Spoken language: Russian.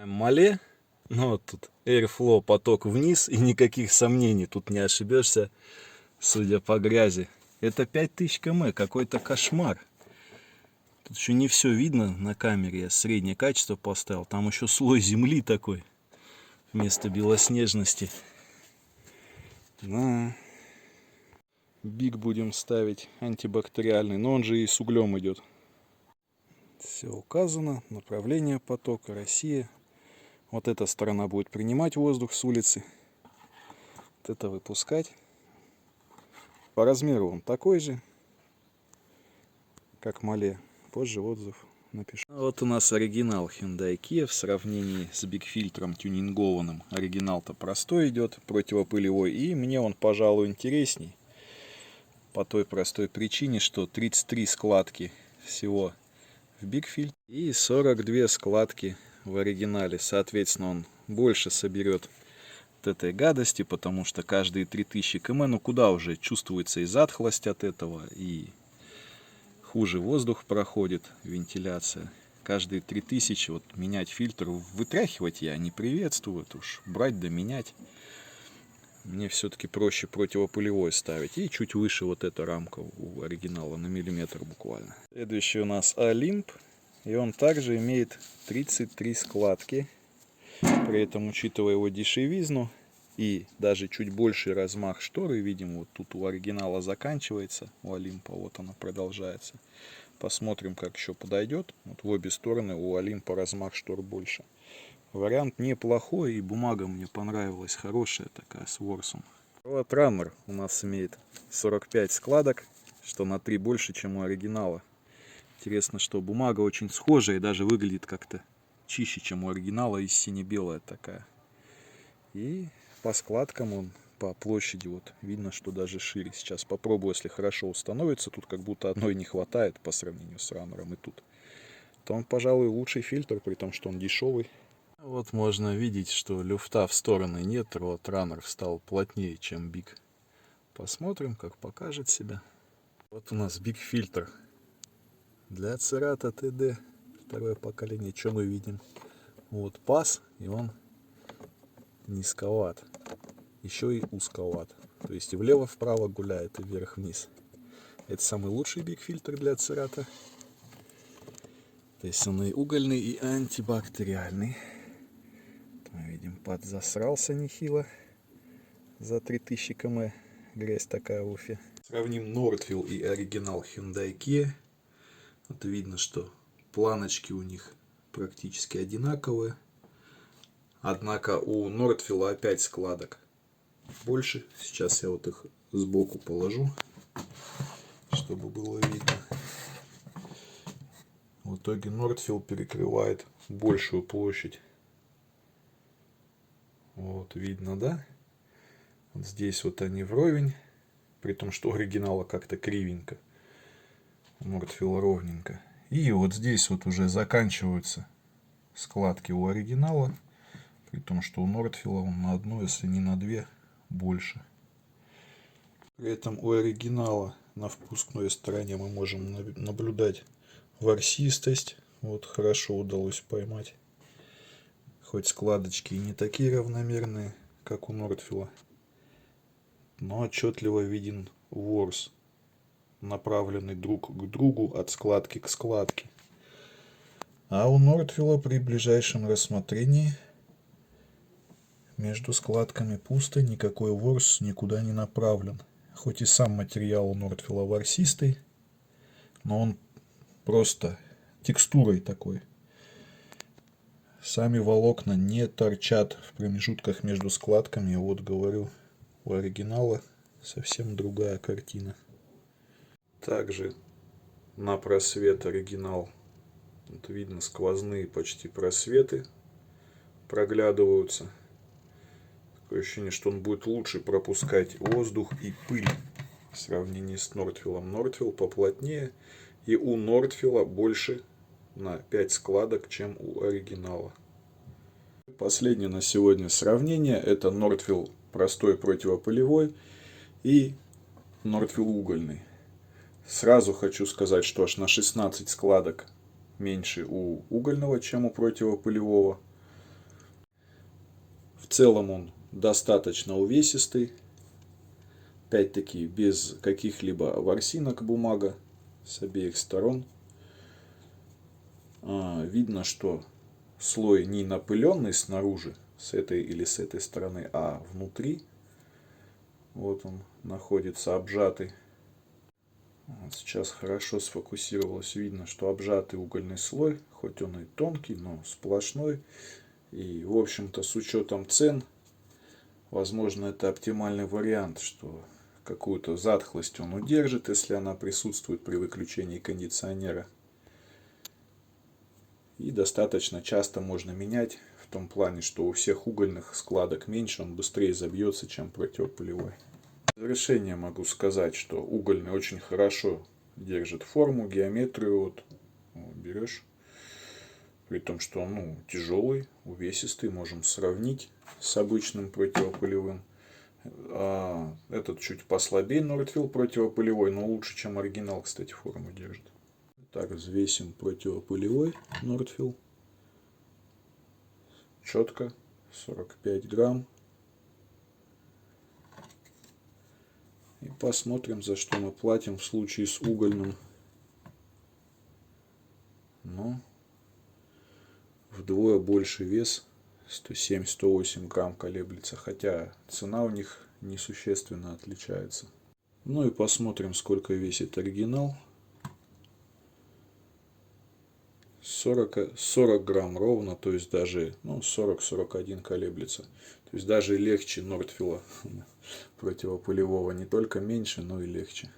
Мале, ну вот тут Airflow, поток вниз, и никаких сомнений, тут не ошибешься, судя по грязи. Это 5000 км, какой-то кошмар. Тут еще не все видно на камере, я среднее качество поставил, там еще слой земли такой, вместо белоснежности. Да. Биг будем ставить антибактериальный, но он же и с углем идет. Все указано, направление потока, Россия. Вот эта сторона будет принимать воздух с улицы, вот это выпускать. По размеру он такой же, как Мале. Позже отзыв напишу. Вот у нас оригинал Hyundai Kia в сравнении с Big фильтром тюнингованным. Оригинал-то простой идет, противопылевой, и мне он, пожалуй, интересней. По той простой причине, что 33 складки всего в Big фильтре и 42 складки в оригинале. Соответственно, он больше соберет от этой гадости, потому что каждые 3000 км, ну куда уже, чувствуется и затхлость от этого, и хуже воздух проходит, вентиляция. Каждые 3000 вот менять фильтр, вытряхивать я не приветствую, это уж брать да менять. Мне все-таки проще противопылевой ставить. И чуть выше вот эта рамка у оригинала, на миллиметр буквально. Следующий у нас Олимп. И он также имеет 33 складки. При этом, учитывая его дешевизну и даже чуть больший размах шторы, видимо, вот тут у оригинала заканчивается, у Олимпа вот она продолжается. Посмотрим, как еще подойдет. Вот в обе стороны у Олимпа размах штор больше. Вариант неплохой, и бумага мне понравилась, хорошая такая, с ворсом. Вот Runner у нас имеет 45 складок, что на 3 больше, чем у оригинала. Интересно, что бумага очень схожая и даже выглядит как-то чище, чем у оригинала, и сине-белая такая. И по складкам он, по площади, вот видно, что даже шире. Сейчас попробую, если хорошо установится, тут как будто одной не хватает по сравнению с Runner и тут. То он, пожалуй, лучший фильтр, при том, что он дешевый. Вот можно видеть, что люфта в стороны нет, вот Runner стал плотнее, чем Big. Посмотрим, как покажет себя. Вот у нас Big фильтр для Cerato TD, второе поколение. Что мы видим? Вот паз, и он низковат, еще и узковат. То есть и влево-вправо гуляет, и вверх-вниз. Это самый лучший Big фильтр для Cerato. То есть он и угольный, и антибактериальный. Мы видим, подзасрался нехило за 3000 км. Грязь такая в Уфе. Сравним Northfield и оригинал Hyundai Kia. Вот видно, что планочки у них практически одинаковые. Однако у Northfield опять складок больше. Сейчас я вот их сбоку положу, чтобы было видно. В итоге Northfield перекрывает большую площадь. Вот видно, да? Вот здесь вот они вровень, при том, что у оригинала как-то кривенько, у Northfield ровненько. И вот здесь вот уже заканчиваются складки у оригинала, при том, что у Northfield он на одну, если не на две, больше. При этом у оригинала на впускной стороне мы можем наблюдать ворсистость. Вот хорошо удалось поймать. Хоть складочки и не такие равномерные, как у Northfield, но отчетливо виден ворс, направленный друг к другу от складки к складке. А у Northfield при ближайшем рассмотрении между складками пусто, никакой ворс никуда не направлен. Хоть и сам материал у Northfield ворсистый, но он просто текстурой такой. Сами волокна не торчат в промежутках между складками. Вот говорю, у оригинала совсем другая картина. Также на просвет оригинал, вот видно, сквозные почти просветы проглядываются. Такое ощущение, что он будет лучше пропускать воздух и пыль в сравнении с Northfield. Northfield поплотнее, и у Northfield больше на 5 складок, чем у оригинала. Последнее на сегодня сравнение — это Northfield простой противопылевой и Northfield угольный. Сразу хочу сказать, что аж на 16 складок меньше у угольного, чем у противопылевого. В целом он достаточно увесистый. Опять-таки без каких-либо ворсинок бумага с обеих сторон. Видно, что слой не напыленный снаружи, с этой или с этой стороны, а внутри. Вот он находится обжатый. Вот сейчас хорошо сфокусировалось. Видно, что обжатый угольный слой, хоть он и тонкий, но сплошной. И, в общем-то, с учетом цен, возможно, это оптимальный вариант, что какую-то затхлость он удержит, если она присутствует при выключении кондиционера. И достаточно часто можно менять, в том плане, что у всех угольных складок меньше, он быстрее забьется, чем противопылевой. В завершение могу сказать, что угольный очень хорошо держит форму, геометрию. Вот берешь, при том, что он тяжелый, увесистый, можем сравнить с обычным противопылевым. Этот чуть послабее Нордфилл противопылевой, но лучше, чем оригинал, кстати, форму держит. Так, взвесим противопылевой Нордфилл. Четко, 45 грамм. И посмотрим, за что мы платим в случае с угольным. Ну, вдвое больше вес, 107-108 грамм колеблется, хотя цена у них несущественно отличается. Ну и посмотрим, сколько весит оригинал. 40 грамм ровно, то есть даже 40-41 колеблется. То есть даже легче Нордфилла противопылевого, не только меньше, но и легче.